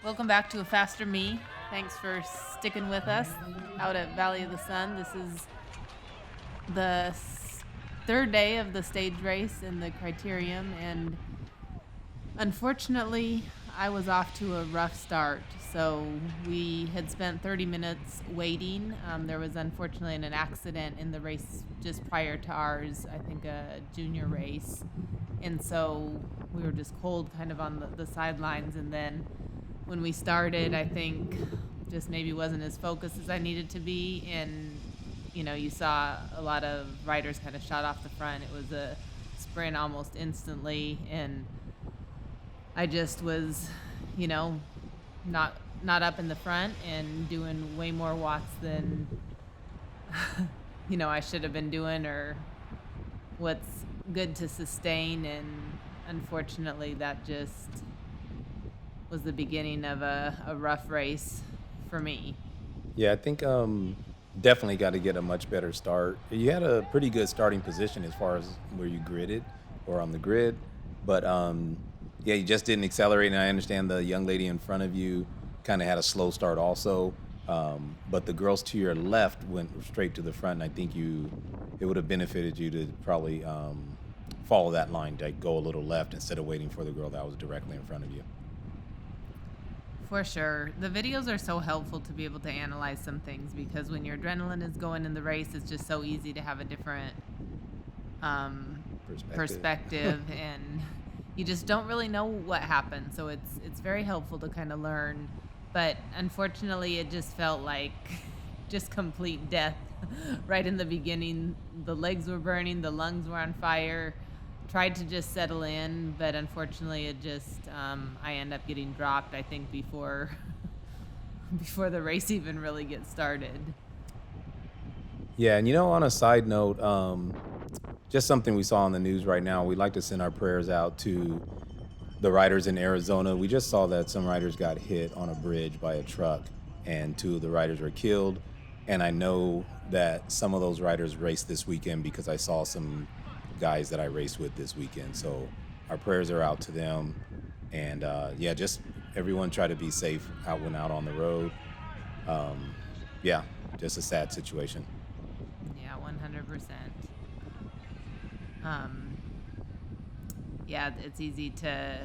Welcome back to A Faster Me. Thanks for sticking with us out at Valley of the Sun. This is the third day of the stage race in the Criterium, and unfortunately, I was off to a rough start. So we had spent 30 minutes waiting. There was unfortunately an accident in the race just prior to ours, I think a junior race. And so we were just cold kind of on the sidelines. And then when we started, I think just maybe wasn't as focused as I needed to be. And, you saw a lot of riders kind of shot off the front. It was a sprint almost instantly. And I just was, not up in the front and doing way more watts than, I should have been doing or what's good to sustain. And unfortunately, that just was the beginning of a rough race for me. Yeah, I think definitely got to get a much better start. You had a pretty good starting position as far as where you gridded or on the grid, but yeah, you just didn't accelerate. And I understand the young lady in front of you kind of had a slow start also, but the girls to your left went straight to the front. And I think it would have benefited you to probably follow that line, to go a little left instead of waiting for the girl that was directly in front of you. For sure. The videos are so helpful to be able to analyze some things because when your adrenaline is going in the race, it's just so easy to have a different perspective and you just don't really know what happened. So it's very helpful to kind of learn. But unfortunately, it just felt like just complete death right in the beginning. The legs were burning, the lungs were on fire. Tried to just settle in, but unfortunately it just I end up getting dropped, I think, before the race even really gets started. Yeah, and on a side note, just something we saw on the news right now, we'd like to send our prayers out to the riders in Arizona. We just saw that some riders got hit on a bridge by a truck, and two of the riders were killed. And I know that some of those riders raced this weekend because I saw some guys that I raced with this weekend. So our prayers are out to them. And yeah, just everyone try to be safe out on the road. Yeah, just a sad situation. Yeah, 100%. Yeah, it's easy to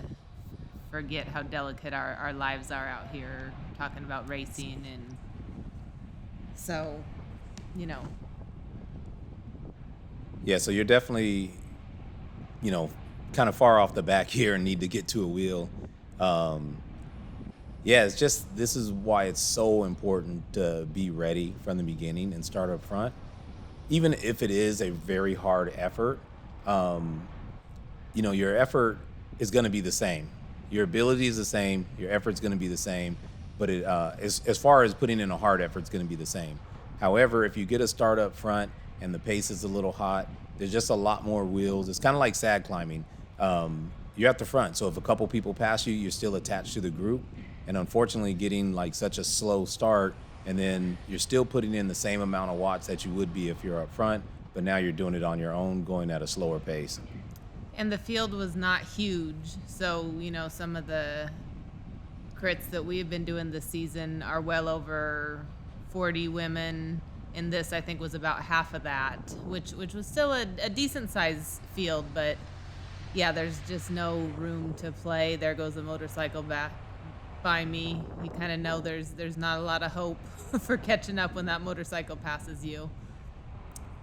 forget how delicate our lives are out here talking about racing. And so, Yeah, so you're definitely, kind of far off the back here and need to get to a wheel. Yeah, it's just this is why it's so important to be ready from the beginning and start up front. Even if it is a very hard effort, your effort is going to be the same. Your ability is the same. Your effort's going to be the same. But as far as putting in a hard effort, it's going to be the same. However, if you get a start up front and the pace is a little hot, there's just a lot more wheels. It's kind of like sag climbing. You're at the front, so if a couple people pass you, you're still attached to the group. And unfortunately, getting like such a slow start, and then you're still putting in the same amount of watts that you would be if you're up front, but now you're doing it on your own, going at a slower pace. and the field was not huge. So, some of the crits that we've been doing this season are well over 40 women. And this, I think, was about half of that, which was still a decent sized field. But yeah, there's just no room to play. There goes a motorcycle back by me. You kind of know there's not a lot of hope for catching up when that motorcycle passes you.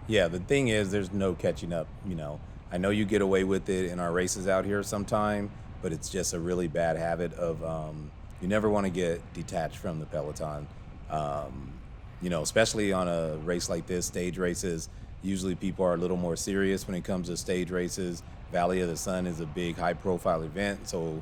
Yeah, the thing is, there's no catching up. I know you get away with it in our races out here sometime, but it's just a really bad habit of you never want to get detached from the peloton. Especially on a race like this, stage races, usually people are a little more serious when it comes to stage races. Valley of the Sun is a big high profile event, so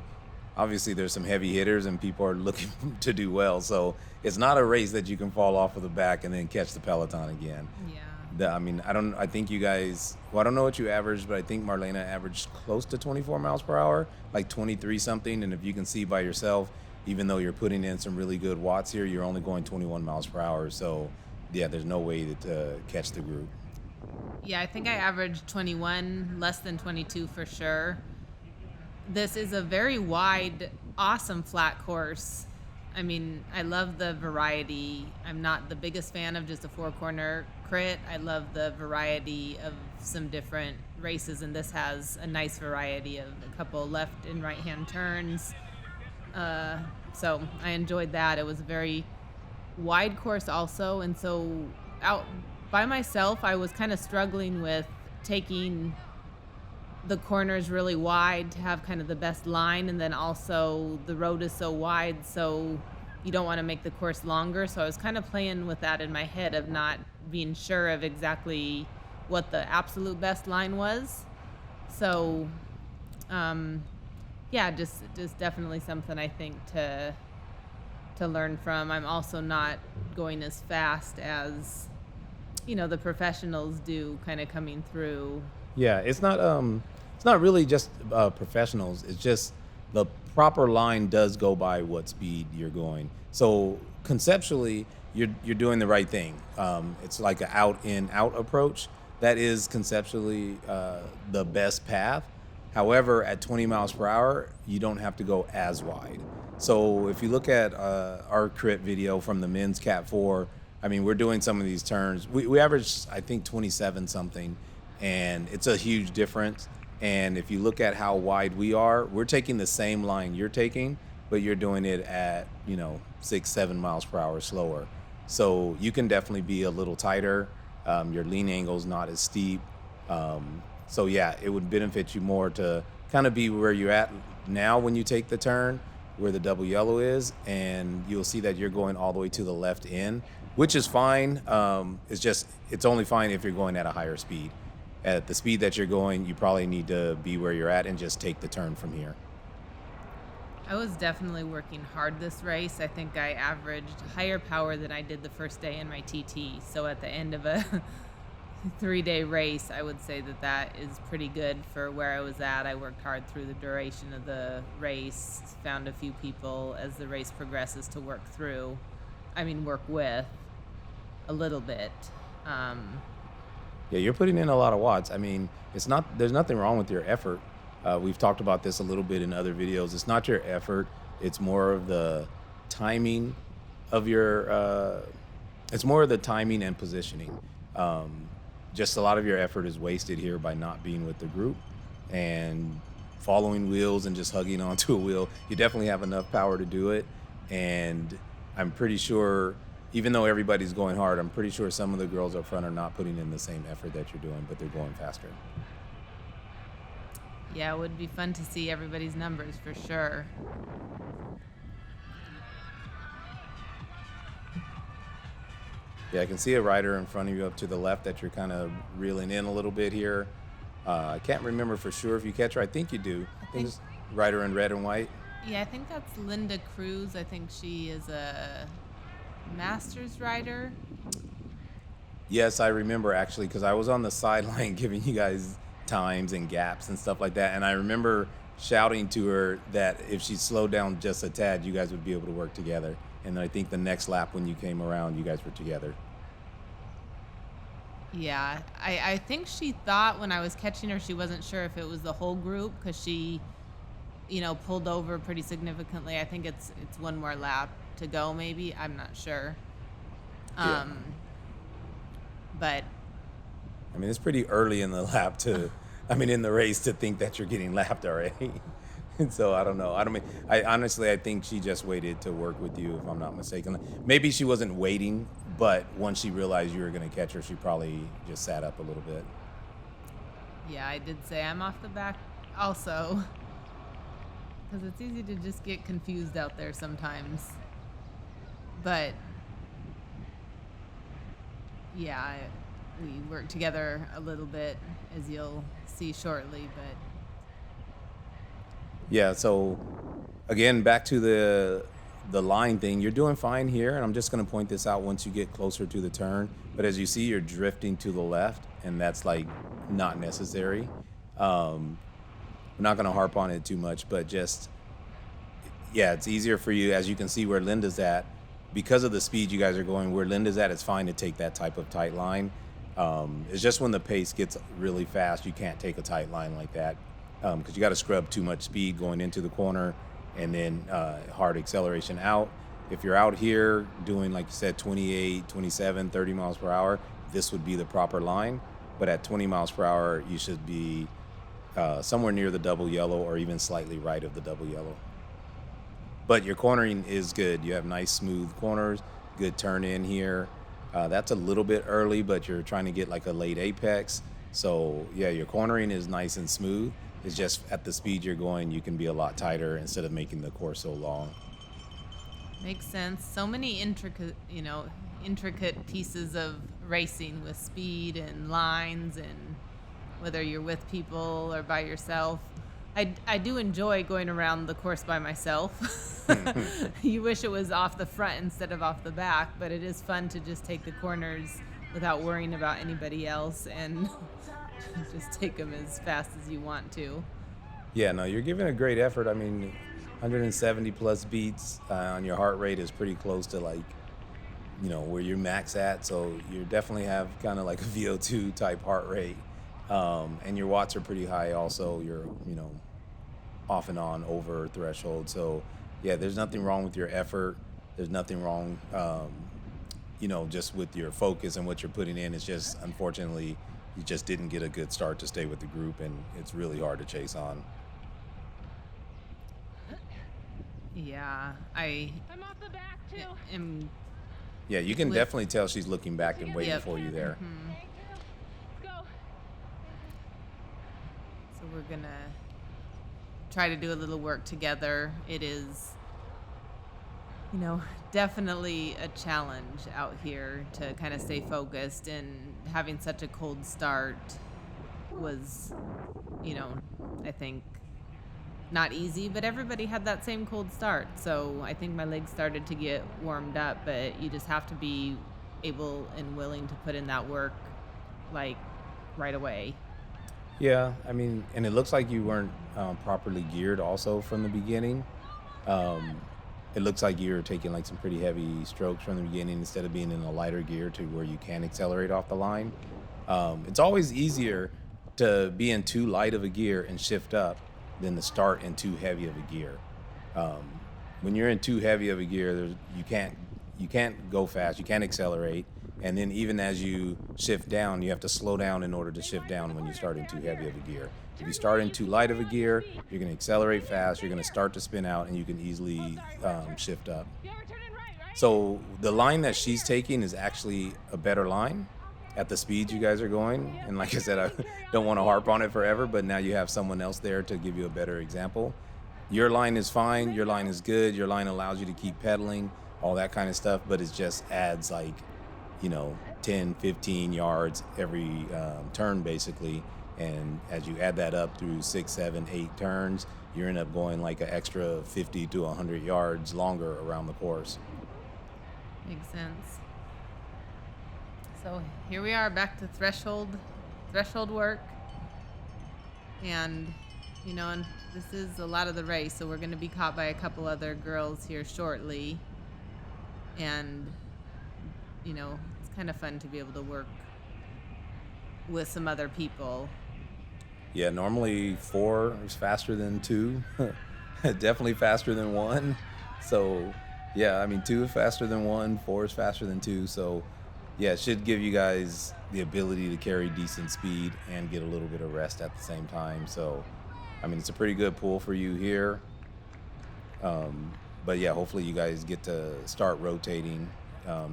obviously there's some heavy hitters and people are looking to do well. So it's not a race that you can fall off of the back and then catch the peloton again. Yeah. I think you guys, well, I don't know what you averaged, but I think Marlena averaged close to 24 miles per hour, like 23 something. And if you can see by yourself, even though you're putting in some really good watts here, you're only going 21 miles per hour. So yeah, there's no way to catch the group. Yeah, I think I averaged 21, less than 22 for sure. This is a very wide, awesome flat course. I mean, I love the variety. I'm not the biggest fan of just a four corner crit. I love the variety of some different races, and this has a nice variety of a couple left and right hand turns. So I enjoyed that. It was a very wide course also, and so out by myself, I was kind of struggling with taking the corners really wide to have kind of the best line, and then also the road is so wide, so you don't want to make the course longer. So I was kind of playing with that in my head of not being sure of exactly what the absolute best line was. So yeah, just definitely something I think to learn from. I'm also not going as fast as the professionals do, kind of coming through. Yeah, it's not really just professionals. It's just the proper line does go by what speed you're going. So conceptually, you're doing the right thing. It's like an out in out approach. That is conceptually the best path. However, at 20 miles per hour, you don't have to go as wide. So if you look at our crit video from the men's Cat 4, I mean, we're doing some of these turns. We average, I think, 27 something, and it's a huge difference. And if you look at how wide we are, we're taking the same line you're taking, but you're doing it at 6-7 miles per hour slower. So you can definitely be a little tighter. Your lean angle's not as steep. So yeah, it would benefit you more to kind of be where you're at now when you take the turn, where the double yellow is, and you'll see that you're going all the way to the left end, which is fine. It's only fine if you're going at a higher speed. At the speed that you're going, you probably need to be where you're at and just take the turn from here. I was definitely working hard this race. I think I averaged higher power than I did the first day in my TT. So at the end of a 3-day race, I would say that is pretty good for where I was at. I worked hard through the duration of the race, found a few people as the race progresses to work with a little bit. Yeah, you're putting in a lot of watts. I mean, there's nothing wrong with your effort. We've talked about this a little bit in other videos. It's not your effort. It's more of the timing of it's more of the timing and positioning. Just a lot of your effort is wasted here by not being with the group and following wheels and just hugging onto a wheel. You definitely have enough power to do it. And I'm pretty sure, even though everybody's going hard, I'm pretty sure some of the girls up front are not putting in the same effort that you're doing, but they're going faster. Yeah, it would be fun to see everybody's numbers for sure. Yeah, I can see a rider in front of you up to the left that you're kind of reeling in a little bit here. I can't remember for sure if you catch her. I think you do. I think it's rider in red and white. Yeah, I think that's Linda Cruz. I think she is a Masters rider. Yes, I remember actually, because I was on the sideline giving you guys times and gaps and stuff like that. And I remember shouting to her that if she slowed down just a tad, you guys would be able to work together. And I think the next lap when you came around, you guys were together. Yeah, I think she thought when I was catching her, she wasn't sure if it was the whole group because she, pulled over pretty significantly. I think it's one more lap to go, maybe. I'm not sure. Yeah. But I mean, it's pretty early in the in the race to think that you're getting lapped already. And so I don't know. I honestly, I think she just waited to work with you, if I'm not mistaken. Maybe she wasn't waiting, but once she realized you were going to catch her, she probably just sat up a little bit. yeah, I did say I'm off the back also because it's easy to just get confused out there sometimes. But yeah, we worked together a little bit, as you'll see shortly, but Yeah, so again, back to the line thing. You're doing fine here, and I'm just going to point this out once you get closer to the turn. But as you see, you're drifting to the left, and that's like not necessary. I'm not going to harp on it too much, but just, yeah, it's easier for you. As you can see where Linda's at, because of the speed you guys are going, where Linda's at, it's fine to take that type of tight line. It's just when the pace gets really fast, you can't take a tight line like that. Because you got to scrub too much speed going into the corner and then hard acceleration out. if you're out here doing, like you said, 28, 27, 30 miles per hour, this would be the proper line. But at 20 miles per hour, you should be somewhere near the double yellow or even slightly right of the double yellow. But your cornering is good. You have nice smooth corners, good turn in here. That's a little bit early, but you're trying to get like a late apex. So yeah, your cornering is nice and smooth. It's just at the speed you're going, you can be a lot tighter instead of making the course so long. Makes sense. So many intricate pieces of racing with speed and lines, and whether you're with people or by yourself. I do enjoy going around the course by myself. You wish it was off the front instead of off the back, but it is fun to just take the corners without worrying about anybody else and just take them as fast as you want to. Yeah, no, you're giving a great effort. I mean, 170 plus beats on your heart rate is pretty close to like, where you're max at. So you definitely have kind of like a VO2 type heart rate. And your watts are pretty high also. You're, off and on over threshold. So yeah, there's nothing wrong with your effort. There's nothing wrong, just with your focus and what you're putting in. It's just, unfortunately, you just didn't get a good start to stay with the group, and it's really hard to chase on. Yeah, I'm off the back too. am. Yeah, you can definitely tell she's looking back and waiting Yep. for you there. Let's go. So we're gonna try to do a little work together. It is, definitely a challenge out here to kind of stay focused, and having such a cold start was, I think not easy, but everybody had that same cold start. So I think my legs started to get warmed up, but you just have to be able and willing to put in that work like right away. Yeah, I mean, and it looks like you weren't properly geared also from the beginning. It looks like you're taking like some pretty heavy strokes from the beginning instead of being in a lighter gear to where you can accelerate off the line. It's always easier to be in too light of a gear and shift up than to start in too heavy of a gear. When you're in too heavy of a gear, you can't go fast, you can't accelerate, and then even as you shift down, you have to slow down in order to shift down when you start in too heavy of a gear. If you start in too light of a gear, you're going to accelerate fast, you're going to start to spin out, and you can easily shift up. Yeah, we're turning right? So the line that she's taking is actually a better line at the speed you guys are going. And like I said, I don't want to harp on it forever, but now you have someone else there to give you a better example. Your line is fine, your line is good, your line allows you to keep pedaling, all that kind of stuff, but it just adds like, 10, 15 yards every turn basically. And as you add that up through 6, 7, 8 turns, you end up going like an extra 50 to 100 yards longer around the course. Makes sense. So here we are back to threshold work. And, and this is a lot of the race, so we're going to be caught by a couple other girls here shortly. And, it's kind of fun to be able to work with some other people. Yeah, normally 4 is faster than 2. Definitely faster than 1. So, yeah, I mean, 2 is faster than 1, 4 is faster than 2. So, yeah, it should give you guys the ability to carry decent speed and get a little bit of rest at the same time. So, I mean, it's a pretty good pull for you here. But, yeah, hopefully you guys get to start rotating.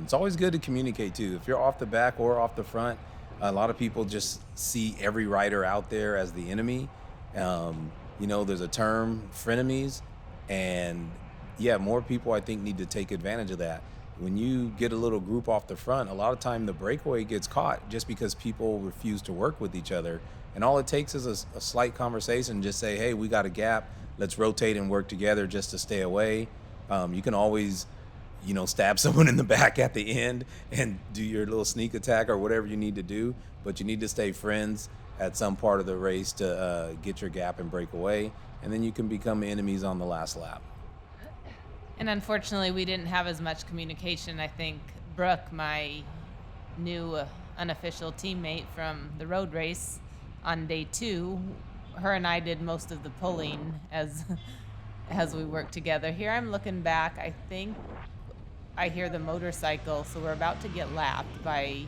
It's always good to communicate, too. If you're off the back or off the front, a lot of people just see every rider out there as the enemy. There's a term, frenemies, and yeah, more people I think need to take advantage of that. When you get a little group off the front, a lot of time the breakaway gets caught just because people refuse to work with each other. And all it takes is a slight conversation. Just say, hey, we got a gap. Let's rotate and work together just to stay away. You can always stab someone in the back at the end and do your little sneak attack or whatever you need to do, but you need to stay friends at some part of the race to get your gap and break away, and then you can become enemies on the last lap. And unfortunately, we didn't have as much communication. I think Brooke, my new unofficial teammate from the road race on day 2, her and I did most of the pulling as we worked together. Here I'm looking back, I think I hear the motorcycle, so we're about to get lapped by.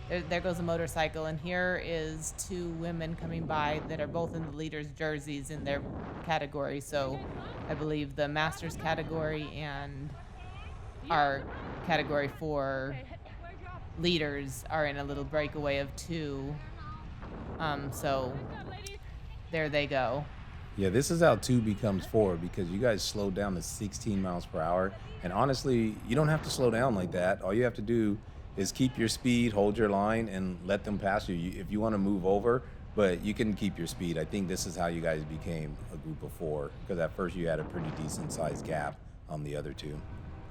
There goes a motorcycle, and here is two women coming by that are both in the leaders' jerseys in their category. So, I believe the masters category and our category for leaders are in a little breakaway of two. So there they go. Yeah, this is how two becomes four because you guys slowed down to 16 miles per hour. And honestly, you don't have to slow down like that. All you have to do is keep your speed, hold your line, and let them pass you. If you want to move over, but you can keep your speed. I think this is how you guys became a group of four because at first you had a pretty decent sized gap on the other two.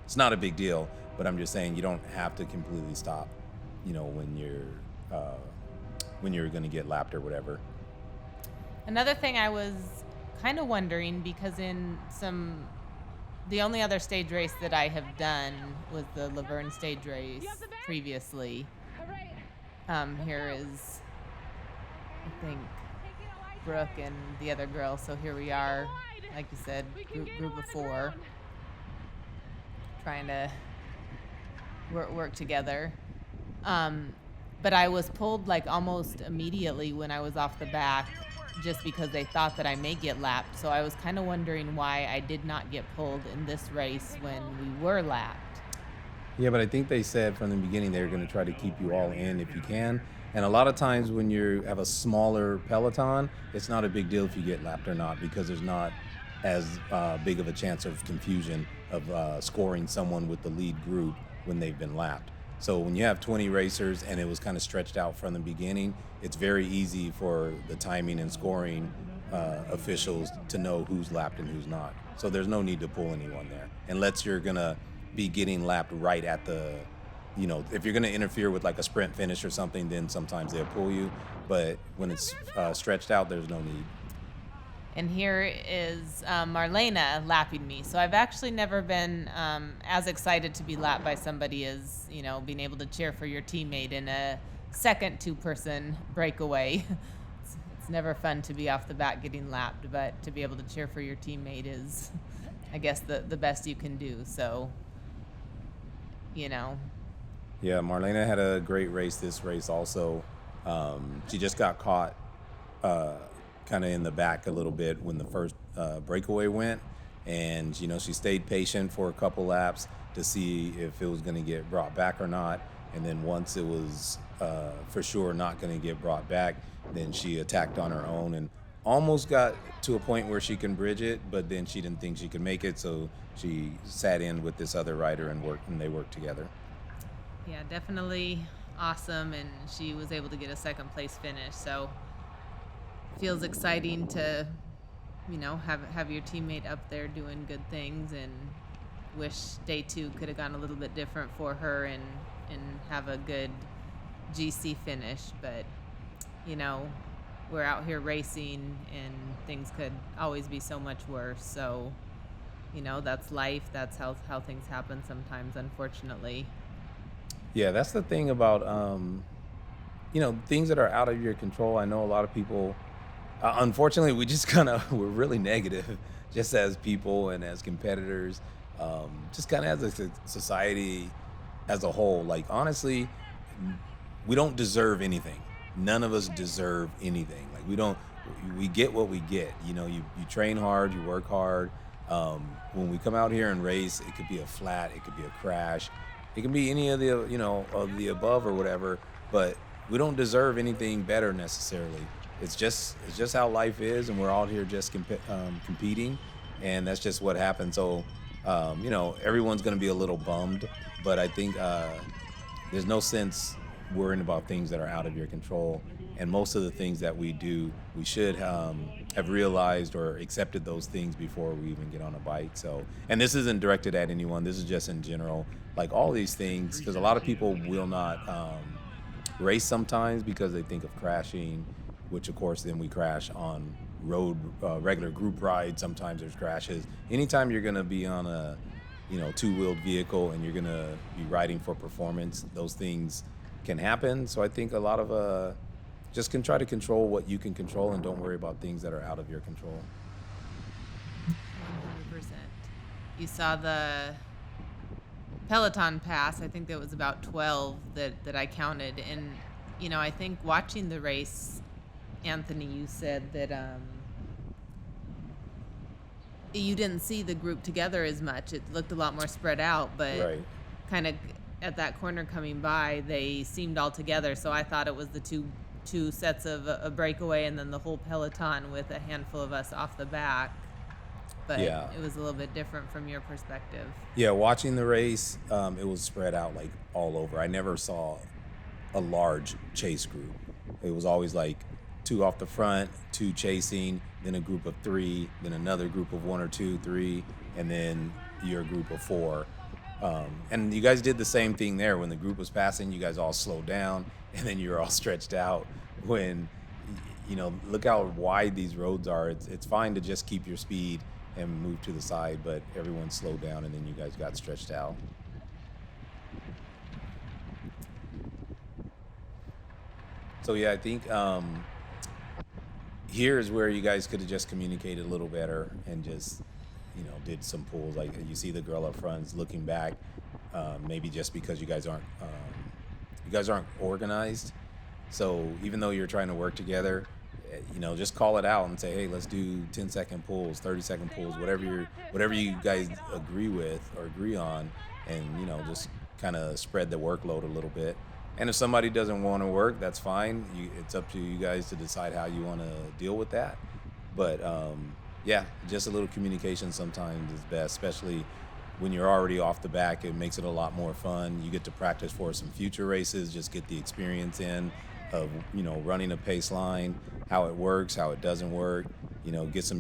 It's not a big deal, but I'm just saying you don't have to completely stop, when you're going to get lapped or whatever. Another thing I was kind of wondering, because the only other stage race that I have done was the Laverne stage race previously. All right. Here is, I think, Brooke and the other girl. So here we are, like you said, group of four, trying to work together. But I was pulled like almost immediately when I was off the back, just because they thought that I may get lapped. So I was kind of wondering why I did not get pulled in this race when we were lapped. Yeah, but I think they said from the beginning they were going to try to keep you all in if you can. And a lot of times when you have a smaller peloton, it's not a big deal if you get lapped or not because there's not as big of a chance of confusion of scoring someone with the lead group when they've been lapped. So when you have 20 racers and it was kind of stretched out from the beginning, it's very easy for the timing and scoring officials to know who's lapped and who's not. So there's no need to pull anyone there unless you're going to be getting lapped right at the, if you're going to interfere with like a sprint finish or something, then sometimes they'll pull you. But when it's stretched out, there's no need. And here is Marlena lapping me. So I've actually never been as excited to be lapped by somebody as, being able to cheer for your teammate in a second two-person breakaway. It's never fun to be off the bat getting lapped, but to be able to cheer for your teammate is, I guess, the best you can do. So, Yeah, Marlena had a great race this race also. She just got caught kind of in the back a little bit when the first breakaway went, and she stayed patient for a couple laps to see if it was going to get brought back or not, and then once it was for sure not going to get brought back, then she attacked on her own and almost got to a point where she can bridge it, but then she didn't think she could make it, so she sat in with this other rider and they worked together. Yeah, definitely awesome, and she was able to get a second place finish, so feels exciting to, have your teammate up there doing good things, and wish day two could have gone a little bit different for her and have a good GC finish. But, we're out here racing and things could always be so much worse. So, that's life. That's how things happen sometimes, unfortunately. Yeah, that's the thing about, things that are out of your control. I know a lot of people, unfortunately, we just we're really negative just as people and as competitors, just kind of as a society as a whole. Like, honestly, we don't deserve anything. None of us deserve anything. Like, we get what we get. You train hard, you work hard. When we come out here and race, it could be a flat, it could be a crash, it can be any of the, of the above or whatever, but we don't deserve anything better necessarily. It's just how life is, and we're all here just competing, and that's just what happens. So, everyone's going to be a little bummed, but I think there's no sense worrying about things that are out of your control. And most of the things that we do, we should have realized or accepted those things before we even get on a bike. So, and this isn't directed at anyone. This is just in general, like all these things, because a lot of people will not race sometimes because they think of crashing, which of course then we crash on road, regular group rides. Sometimes there's crashes. Anytime you're gonna be on a, two-wheeled vehicle and you're gonna be riding for performance, those things can happen. So I think a lot of just can try to control what you can control and don't worry about things that are out of your control. 100%. You saw Peloton pass. I think there was about 12 that I counted. And, I think watching the race, Anthony, you said that you didn't see the group together as much. It looked a lot more spread out, but Right. kind of at that corner coming by, they seemed all together. So I thought it was the two sets of a breakaway and then the whole peloton with a handful of us off the back. But Yeah. it was a little bit different from your perspective. Yeah, watching the race, it was spread out like all over. I never saw a large chase group. It was always like two off the front, two chasing, then a group of three, then another group of one or two, three, and then your group of four. And you guys did the same thing there. When the group was passing, you guys all slowed down, and then you're all stretched out. When, look how wide these roads are. It's fine to just keep your speed and move to the side, but everyone slowed down, and then you guys got stretched out. So yeah, I think here's where you guys could have just communicated a little better and just, did some pulls. Like you see the girl up front is looking back, maybe just because you guys aren't organized. So even though you're trying to work together, just call it out and say, hey, let's do 10-second pulls, 30-second pulls, whatever you guys agree with or agree on, and just kind of spread the workload a little bit. And if somebody doesn't want to work, that's fine. It's up to you guys to decide how you want to deal with that. But yeah, just a little communication sometimes is best, especially when you're already off the back. It makes it a lot more fun. You get to practice for some future races, just get the experience in of, running a pace line, how it works, how it doesn't work, get some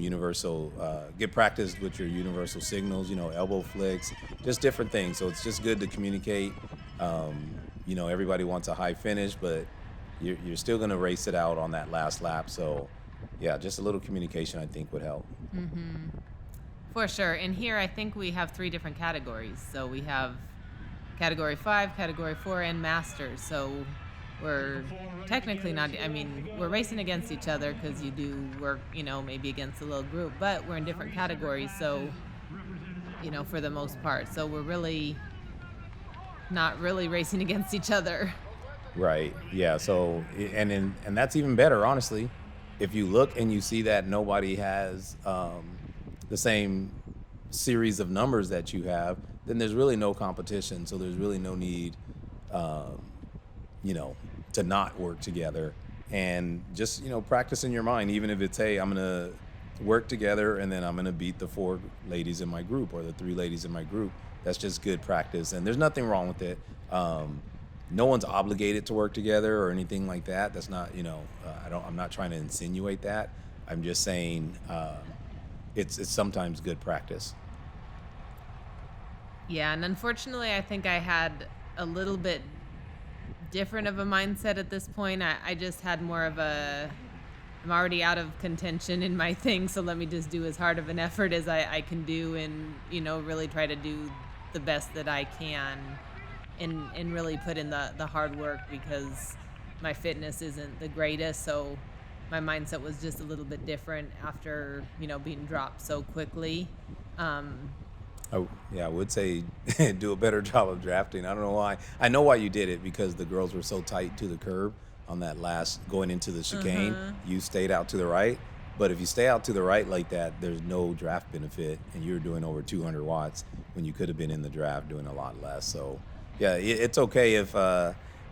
get practice with your universal signals, elbow flicks, just different things. So it's just good to communicate. Everybody wants a high finish, but you're still going to race it out on that last lap. So yeah, just a little communication I think would help. For sure. And here I think we have 3 different categories. So we have category 5, category 4, and masters. So we're technically not, we're racing against each other because you do work, maybe against a little group, but we're in different categories. So, for the most part. So we're really not really racing against each other. Right. Yeah. So, and that's even better, honestly. If you look and you see that nobody has the same series of numbers that you have, then there's really no competition. So there's really no need, to not work together, and just, practice in your mind, even if it's, hey, I'm going to work together and then I'm going to beat the 4 ladies in my group or the 3 ladies in my group. That's just good practice, and there's nothing wrong with it. No one's obligated to work together or anything like that. That's not, I'm not trying to insinuate that. I'm just saying it's sometimes good practice. Yeah, and unfortunately, I think I had a little bit different of a mindset at this point. I just had more of I'm already out of contention in my thing, so let me just do as hard of an effort as I can do and, really try to do the best that I can and really put in the hard work, because my fitness isn't the greatest. So my mindset was just a little bit different after, being dropped so quickly. I would say do a better job of drafting. I don't know why. I know why you did it, because the girls were so tight to the curb on that last going into the chicane. You stayed out to the right. But if you stay out to the right like that, there's no draft benefit, and you're doing over 200 watts when you could have been in the draft doing a lot less. So yeah, it's okay if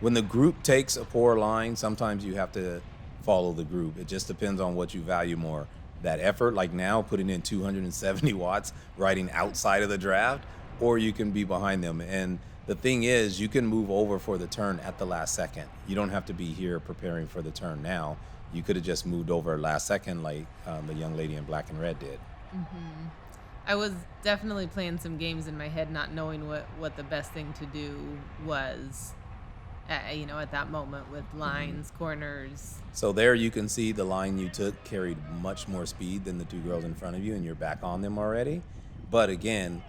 when the group takes a poor line, sometimes you have to follow the group. It just depends on what you value more. That effort, like now, putting in 270 watts riding outside of the draft, or you can be behind them. And the thing is, you can move over for the turn at the last second. You don't have to be here preparing for the turn now. You could have just moved over last second like the young lady in black and red did. I was definitely playing some games in my head, not knowing what the best thing to do was, at that moment with lines, corners. So there you can see the line you took carried much more speed than the 2 girls in front of you, and you're back on them already. But again,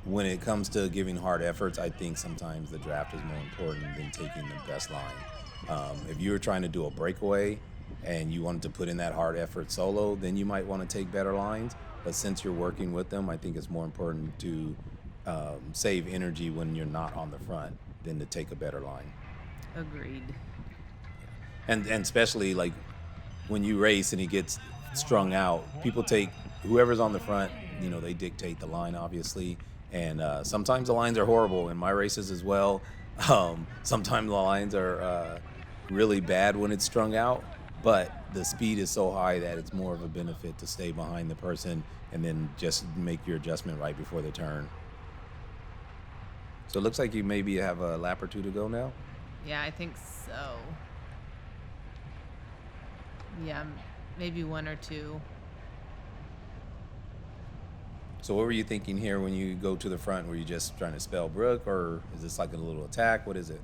when it comes to giving hard efforts, I think sometimes the draft is more important than taking the best line. If you were trying to do a breakaway and you wanted to put in that hard effort solo, then you might want to take better lines. But since you're working with them, I think it's more important to save energy when you're not on the front than to take a better line. Agreed. And especially like when you race and it gets strung out, people take whoever's on the front, they dictate the line, obviously. And sometimes the lines are horrible in my races as well. Sometimes the lines are really bad when it's strung out, but the speed is so high that it's more of a benefit to stay behind the person and then just make your adjustment right before the turn. So it looks like you maybe have a lap or two to go now. Yeah, I think so. Yeah, maybe one or two. So what were you thinking here when you go to the front? Were you just trying to spell Brooke, or is this like a little attack? What is it?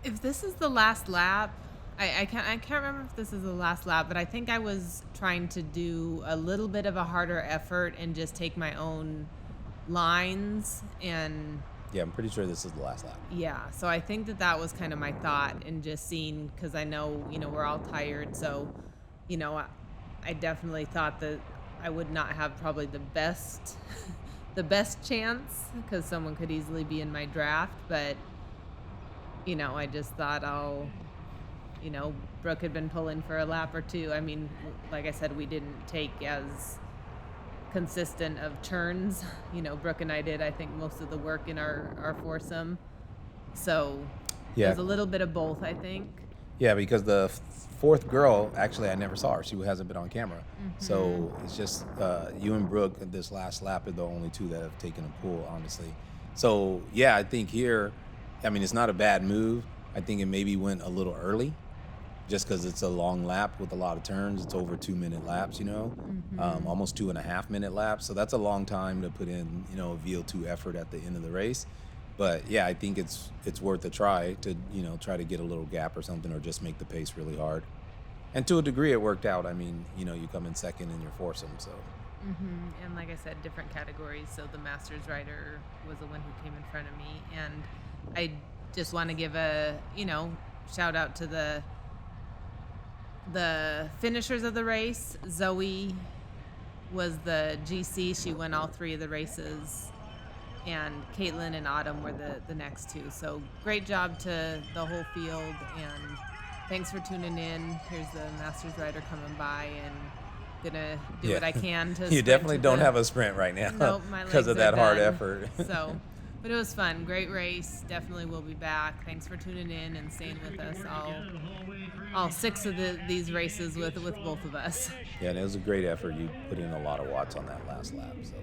If this is the last lap, I can't remember if this is the last lap, but I think I was trying to do a little bit of a harder effort and just take my own lines and Yeah, I'm pretty sure this is the last lap. yeah. So I think that was kind of my thought, and just seeing, because I know we're all tired, so I definitely thought that I would not have probably the best the best chance, because someone could easily be in my draft, but I just thought Brooke had been pulling for a lap or two. I mean, like I said, we didn't take as consistent of turns. Brooke and I did, I think, most of the work in our foursome. So Yeah. there's a little bit of both, I think. Yeah, because the fourth girl, actually, I never saw her. She hasn't been on camera. So it's just you and Brooke at this last lap are the only two that have taken a pull, honestly. So, yeah, I think here, it's not a bad move. I think it maybe went a little early just because it's a long lap with a lot of turns. It's over 2-minute laps, almost 2.5-minute laps. So that's a long time to put in, a VO2 effort at the end of the race. But yeah, I think it's worth a try to, try to get a little gap or something, or just make the pace really hard. And to a degree, it worked out. You come in second in your foursome, so. And like I said, different categories. So the Masters rider was the one who came in front of me. And I just want to give a, shout out to the finishers of the race. Zoe was the GC. She won all 3 of the races. And Caitlin and Autumn were the next 2. So great job to the whole field, and thanks for tuning in. Here's the Masters rider coming by, and gonna do what I can to. You definitely don't have a sprint right now. Nope, my because of legs are that hard done. effort. So, but it was fun. Great race. Definitely will be back. Thanks for tuning in and staying with us all 6 of these races with both of us. Yeah, and it was a great effort. You put in a lot of watts on that last lap. So.